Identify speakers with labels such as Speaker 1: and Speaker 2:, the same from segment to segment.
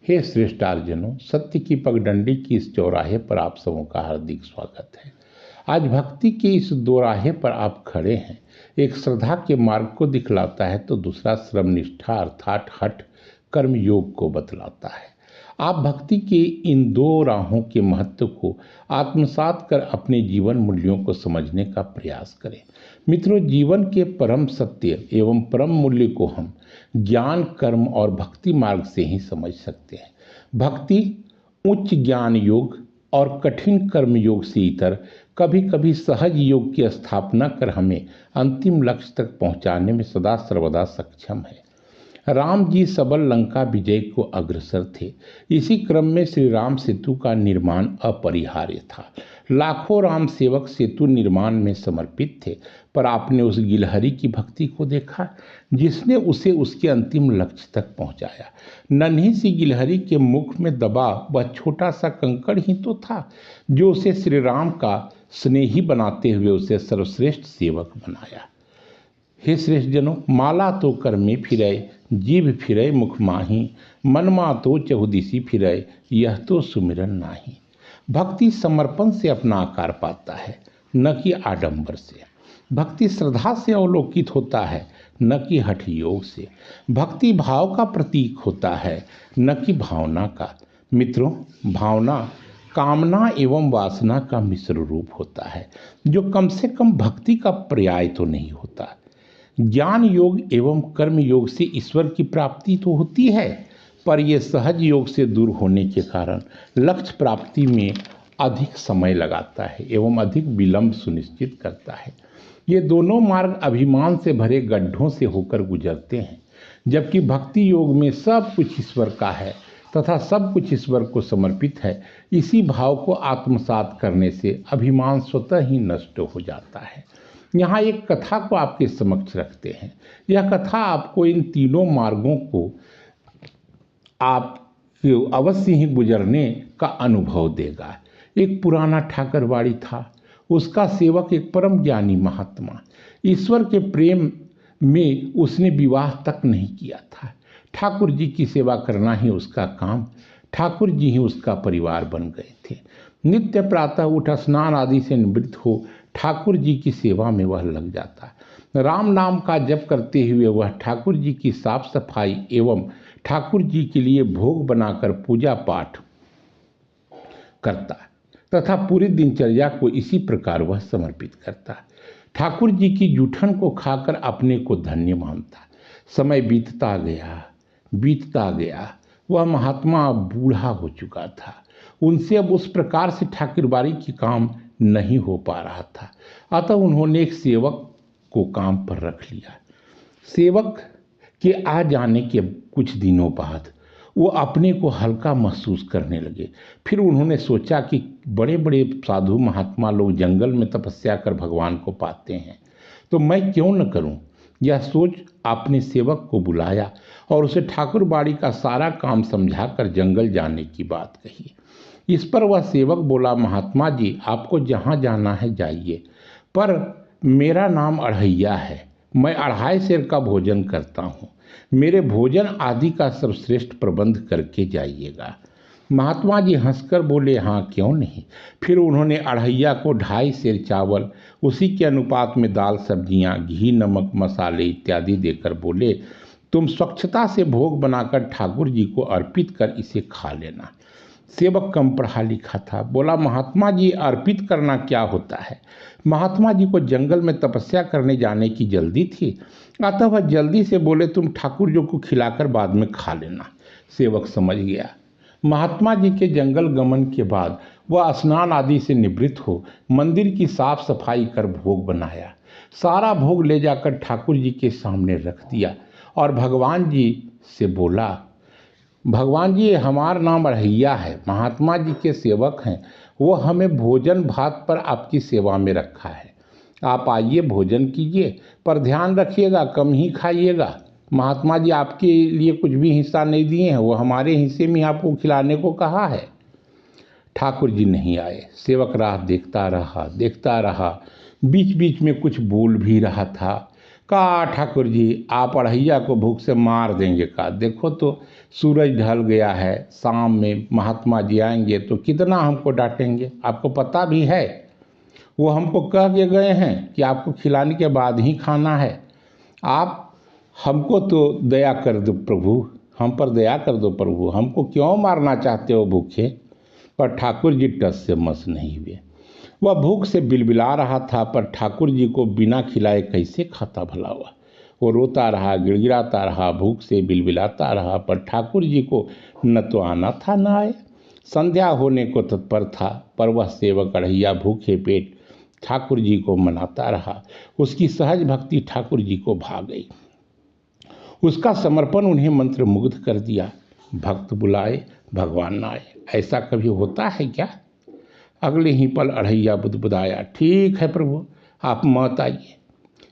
Speaker 1: हे श्रेष्ठार्जनों, सत्य की पगडंडी की इस चौराहे पर आप सबों का हार्दिक स्वागत है। आज भक्ति के इस दोराहे पर आप खड़े हैं। एक श्रद्धा के मार्ग को दिखलाता है तो दूसरा श्रम निष्ठा अर्थात हठ कर्म योग को बतलाता है। आप भक्ति के इन दो राहों के महत्व को आत्मसात कर अपने जीवन मूल्यों को समझने का प्रयास करें। मित्रों, जीवन के परम सत्य एवं परम मूल्य को हम ज्ञान, कर्म और भक्ति मार्ग से ही समझ सकते हैं। भक्ति उच्च ज्ञान योग और कठिन कर्म योग से इतर कभी कभी सहज योग की स्थापना कर हमें अंतिम लक्ष्य तक पहुंचाने में सदा सर्वदा सक्षम है। राम जी सबल लंका विजय को अग्रसर थे। इसी क्रम में श्री राम सेतु का निर्माण अपरिहार्य था। लाखों राम सेवक सेतु निर्माण में समर्पित थे, पर आपने उस गिलहरी की भक्ति को देखा जिसने उसे उसके अंतिम लक्ष्य तक पहुंचाया। नन्ही सी गिलहरी के मुख में दबा वह छोटा सा कंकड़ ही तो था जो उसे श्री राम का स्नेही बनाते हुए उसे सर्वश्रेष्ठ सेवक बनाया। हे श्रेष्ठ जनों, माला तो कर में फिरै, जीभ फिरै मुख माही, मनमा तो चहुदिशी फिरै, यह तो सुमिरन नाही। भक्ति समर्पण से अपना आकार पाता है, न कि आडंबर से। भक्ति श्रद्धा से अवलोकित होता है, न कि हठ योग से। भक्ति भाव का प्रतीक होता है, न कि भावना का। मित्रों, भावना कामना एवं वासना का मिश्र रूप होता है, जो कम से कम भक्ति का पर्याय तो नहीं होता। ज्ञान योग एवं कर्म योग से ईश्वर की प्राप्ति तो होती है, पर यह सहज योग से दूर होने के कारण लक्ष्य प्राप्ति में अधिक समय लगाता है एवं अधिक विलंब सुनिश्चित करता है। ये दोनों मार्ग अभिमान से भरे गड्ढों से होकर गुजरते हैं, जबकि भक्ति योग में सब कुछ ईश्वर का है तथा सब कुछ ईश्वर को समर्पित है। इसी भाव को आत्मसात करने से अभिमान स्वतः ही नष्ट हो जाता है। यहाँ एक कथा को आपके समक्ष रखते हैं। यह कथा आपको इन तीनों मार्गों को आप अवश्य ही गुजरने का अनुभव देगा। एक पुराना ठाकरवाड़ी था। उसका सेवक एक परम ज्ञानी महात्मा। ईश्वर के प्रेम में उसने विवाह तक नहीं किया था। ठाकुर जी की सेवा करना ही उसका काम। ठाकुर जी ही उसका परिवार बन गए थे। नित्य प्रातः उठ स्नान आदि से निवृत्त हो ठाकुर जी की सेवा में वह लग जाता। राम नाम का जप करते हुए वह ठाकुर जी की साफ सफाई एवं ठाकुर जी के लिए भोग बनाकर पूजा पाठ करता तथा पूरी दिनचर्या को इसी प्रकार वह समर्पित करता। ठाकुर जी की जूठन को खाकर अपने को धन्य मानता। समय बीतता गया। वह महात्मा अब बूढ़ा हो चुका था। उनसे अब उस प्रकार से ठाकुरबाड़ी की काम नहीं हो पा रहा था। अतः उन्होंने एक सेवक को काम पर रख लिया। सेवक के आ जाने के कुछ दिनों बाद वो अपने को हल्का महसूस करने लगे। फिर उन्होंने सोचा कि बड़े बड़े साधु महात्मा लोग जंगल में तपस्या कर भगवान को पाते हैं, तो मैं क्यों न करूं। यह सोच आपने सेवक को बुलाया और उसे ठाकुरबाड़ी का सारा काम समझाकर जंगल जाने की बात कही। इस पर वह सेवक बोला, महात्मा जी, आपको जहाँ जाना है जाइए, पर मेरा नाम अढ़ैया है। मैं 2.5 सेर का भोजन करता हूँ। मेरे भोजन आदि का सर्वश्रेष्ठ प्रबंध करके जाइएगा। महात्मा जी हंसकर बोले, हाँ क्यों नहीं। फिर उन्होंने अढ़ैया को 2.5 सेर चावल, उसी के अनुपात में दाल सब्जियाँ, घी नमक मसाले इत्यादि देकर बोले, तुम स्वच्छता से भोग बनाकर ठाकुर जी को अर्पित कर इसे खा लेना। सेवक कम पढ़ा लिखा था। बोला, महात्मा जी अर्पित करना क्या होता है। महात्मा जी को जंगल में तपस्या करने जाने की जल्दी थी, अतः वह जल्दी से बोले, तुम ठाकुर जी को खिलाकर बाद में खा लेना। सेवक समझ गया। महात्मा जी के जंगल गमन के बाद वह स्नान आदि से निवृत्त हो मंदिर की साफ सफाई कर भोग बनाया। सारा भोग ले जाकर ठाकुर जी के सामने रख दिया और भगवान जी से बोला, भगवान जी हमारा नाम अढ़ैया है, महात्मा जी के सेवक हैं, वो हमें भोजन भात पर आपकी सेवा में रखा है। आप आइए भोजन कीजिए, पर ध्यान रखिएगा कम ही खाइएगा। महात्मा जी आपके लिए कुछ भी हिस्सा नहीं दिए हैं, वो हमारे हिस्से में आपको खिलाने को कहा है। ठाकुर जी नहीं आए। सेवक राह देखता रहा। बीच बीच में कुछ बोल भी रहा था। कहा ठाकुर जी आप अढ़ैया को भूख से मार देंगे का? देखो तो सूरज ढल गया है, शाम में महात्मा जी आएंगे तो कितना हमको डांटेंगे। आपको पता भी है वो हमको कह के गए हैं कि आपको खिलाने के बाद ही खाना है। आप हमको तो दया कर दो प्रभु, हम पर दया कर दो प्रभु, हमको क्यों मारना चाहते हो भूखे? पर ठाकुर जी टस से मस नहीं हुए। वह भूख से बिलबिला रहा था, पर ठाकुर जी को बिना खिलाए कैसे खाता भला हुआ। वो रोता रहा, गिड़गिड़ाता रहा, भूख से बिलबिलाता रहा, पर ठाकुर जी को न तो आना था न आए। संध्या होने को तत्पर था, पर वह सेवक अढ़ैया भूखे पेट ठाकुर जी को मनाता रहा। उसकी सहज भक्ति ठाकुर जी को भा गई, उसका समर्पण उन्हें मंत्र मुग्ध कर दिया। भक्त बुलाए भगवान न आए, ऐसा कभी होता है क्या? अगले ही पल अढ़ैया बुदबुदाया, ठीक है प्रभु आप मत आइए,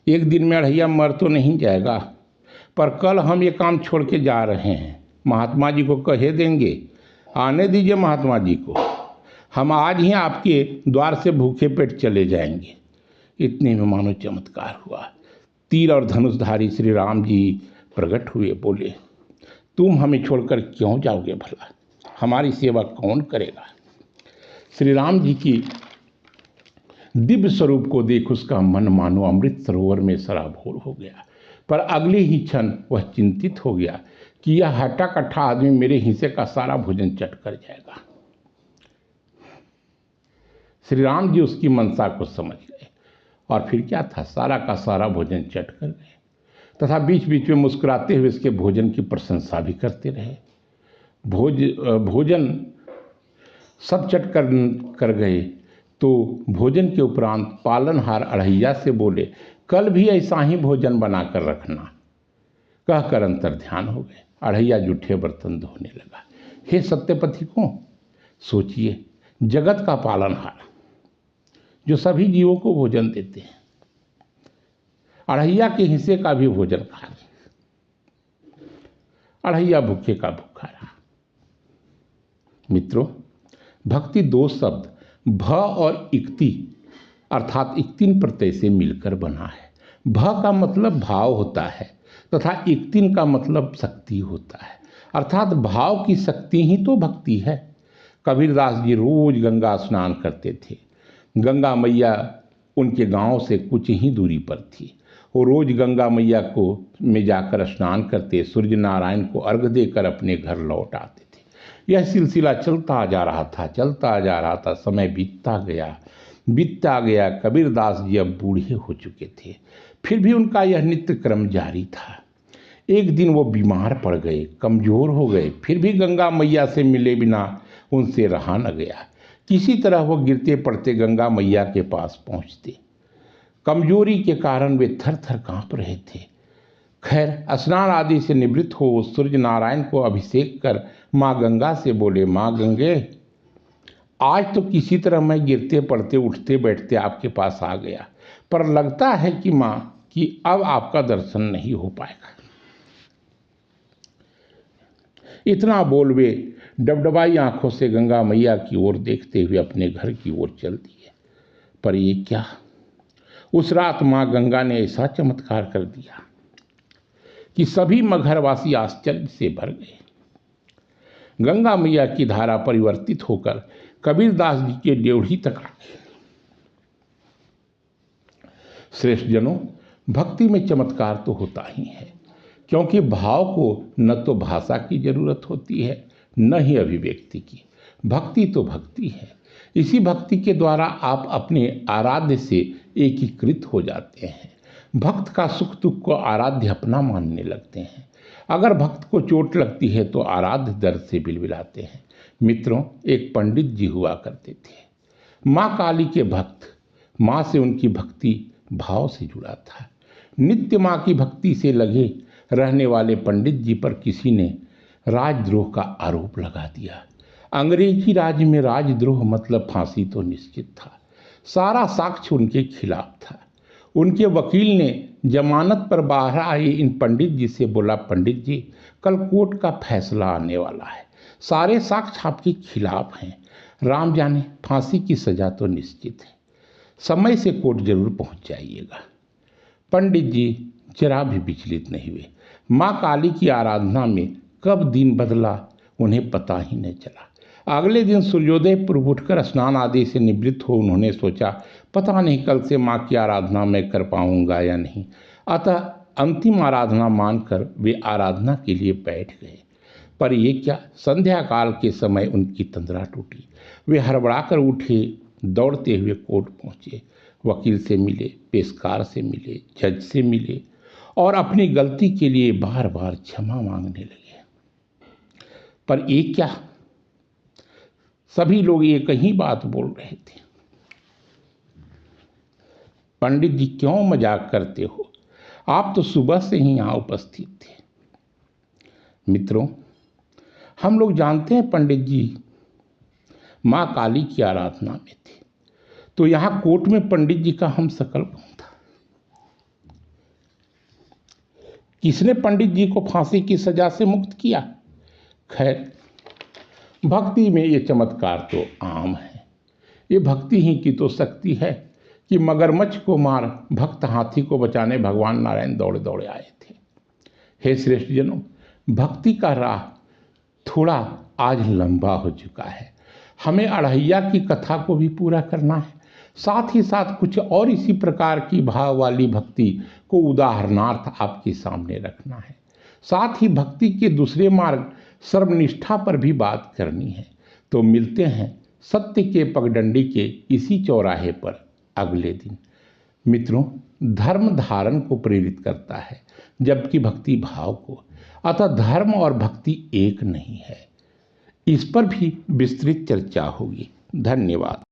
Speaker 1: एक दिन में अढ़ैया मर तो नहीं जाएगा, पर कल हम ये काम छोड़ के जा रहे हैं, महात्मा जी को कहे देंगे, आने दीजिए महात्मा जी को, हम आज ही आपके द्वार से भूखे पेट चले जाएंगे। इतने में मानो चमत्कार हुआ। तीर और धनुषधारी श्री राम जी प्रकट हुए, बोले तुम हमें छोड़कर क्यों जाओगे भला, हमारी सेवा कौन करेगा? श्री राम जी की दिव्य स्वरूप को देख उसका मन मानो अमृत सरोवर में सराबोर हो गया, पर अगले ही क्षण वह चिंतित हो गया कि यह हट्टा कट्ठा आदमी मेरे हिस्से का सारा भोजन चट कर जाएगा। श्री राम जी उसकी मनसा को समझ गए और फिर क्या था, सारा का सारा भोजन चट कर गए तथा बीच बीच में मुस्कुराते हुए इसके भोजन की प्रशंसा भी करते रहे। भोजन सब चट कर गए तो भोजन के उपरांत पालनहार अढ़ैया से बोले, कल भी ऐसा ही भोजन बनाकर रखना। कहकर अंतर ध्यान हो गए। अढ़ैया जूठे बर्तन धोने लगा। हे सत्यपति को सोचिए, जगत का पालनहार जो सभी जीवों को भोजन देते हैं, अढ़ैया के हिस्से का भी भोजन खा ले। अढ़ैया भूखे का भूखा रहा। मित्रों, भक्ति दो शब्द भ और इक्ति अर्थात इक्तिन प्रत्यय से मिलकर बना है। भ का मतलब भाव होता है तथा इक्तिन का मतलब शक्ति होता है, अर्थात भाव की शक्ति ही तो भक्ति है। कबीरदास जी रोज गंगा स्नान करते थे। गंगा मैया उनके गांव से कुछ ही दूरी पर थी। वो रोज गंगा मैया को में जाकर स्नान करते, सूर्य नारायण को अर्घ देकर अपने घर लौट आते थे। यह सिलसिला चलता जा रहा था। समय बीतता गया। कबीरदास जी अब बूढ़े हो चुके थे, फिर भी उनका यह नित्य क्रम जारी था। एक दिन वो बीमार पड़ गए, कमजोर हो गए, फिर भी गंगा मैया से मिले बिना उनसे रहा न गया। किसी तरह वो गिरते पड़ते गंगा मैया के पास पहुंचते। कमजोरी के कारण वे थर थर कांप रहे थे। खैर, स्नान आदि से निवृत्त हो सूर्य नारायण को अभिषेक कर माँ गंगा से बोले, माँ गंगे, आज तो किसी तरह मैं गिरते पड़ते उठते बैठते आपके पास आ गया, पर लगता है कि माँ कि अब आपका दर्शन नहीं हो पाएगा। इतना बोल वे डबडबाई आंखों से गंगा मैया की ओर देखते हुए अपने घर की ओर चल दिए। पर ये क्या, उस रात माँ गंगा ने ऐसा चमत्कार कर दिया कि सभी मगहरवासी आश्चर्य से भर गए। गंगा मैया की धारा परिवर्तित होकर कबीरदास जी के ड्योढ़ी तक आ गई। श्रेष्ठ जनों, भक्ति में चमत्कार तो होता ही है, क्योंकि भाव को न तो भाषा की जरूरत होती है न ही अभिव्यक्ति की। भक्ति तो भक्ति है। इसी भक्ति के द्वारा आप अपने आराध्य से एकीकृत हो जाते हैं। भक्त का सुख दुख को आराध्य अपना मानने लगते हैं। अगर भक्त को चोट लगती है तो आराध्य दर्द से बिलबिलाते हैं। मित्रों, एक पंडित जी हुआ करते थे। माँ काली के भक्त। माँ से उनकी भक्ति भाव से जुड़ा था। नित्य माँ की भक्ति से लगे रहने वाले पंडित जी पर किसी ने राजद्रोह का आरोप लगा दिया। अंग्रेजी राज्य में राजद्रोह मतलब फांसी तो निश्चित था। सारा साक्ष्य उनके खिलाफ था। उनके वकील ने जमानत पर बाहर आए इन पंडित जी से बोला, पंडित जी, कल कोर्ट का फैसला आने वाला है, सारे साक्ष्य आपके खिलाफ हैं। राम जाने फांसी की सजा तो निश्चित है। समय से कोर्ट जरूर पहुंच जाइएगा। पंडित जी जरा भी विचलित नहीं हुए। माँ काली की आराधना में कब दिन बदला उन्हें पता ही नहीं चला। अगले दिन सूर्योदय पूर्व उठकर स्नान आदि से निवृत्त हो उन्होंने सोचा, पता नहीं कल से माँ की आराधना मैं कर पाऊंगा या नहीं। अतः अंतिम आराधना मानकर वे आराधना के लिए बैठ गए। पर ये क्या, संध्या काल के समय उनकी तंद्रा टूटी। वे हड़बड़ाकर उठे, दौड़ते हुए कोर्ट पहुँचे। वकील से मिले, पेशकार से मिले, जज से मिले और अपनी गलती के लिए बार बार क्षमा मांगने लगे। पर ये क्या, सभी लोग एक ही बात बोल रहे थे, पंडित जी क्यों मजाक करते हो, आप तो सुबह से ही यहाँ उपस्थित थे। मित्रों, हम लोग जानते हैं पंडित जी माँ काली की आराधना में थे, तो यहाँ कोर्ट में पंडित जी का हम शकल कौन था? किसने पंडित जी को फांसी की सजा से मुक्त किया? खैर, भक्ति में ये चमत्कार तो आम है। ये भक्ति ही की तो शक्ति है कि मगरमच्छ को मार भक्त हाथी को बचाने भगवान नारायण दौड़े दौड़े आए थे। हे श्रेष्ठ जनों, भक्ति का राह थोड़ा आज लंबा हो चुका है। हमें अढ़ैया की कथा को भी पूरा करना है, साथ ही साथ कुछ और इसी प्रकार की भाव वाली भक्ति को उदाहरणार्थ आपके सामने रखना है। साथ ही भक्ति के दूसरे मार्ग सर्वनिष्ठा पर भी बात करनी है। तो मिलते हैं सत्य के पगडंडी के इसी चौराहे पर अगले दिन। मित्रों, धर्म धारण को प्रेरित करता है, जबकि भक्ति भाव को। अतः धर्म और भक्ति एक नहीं है। इस पर भी विस्तृत चर्चा होगी। धन्यवाद।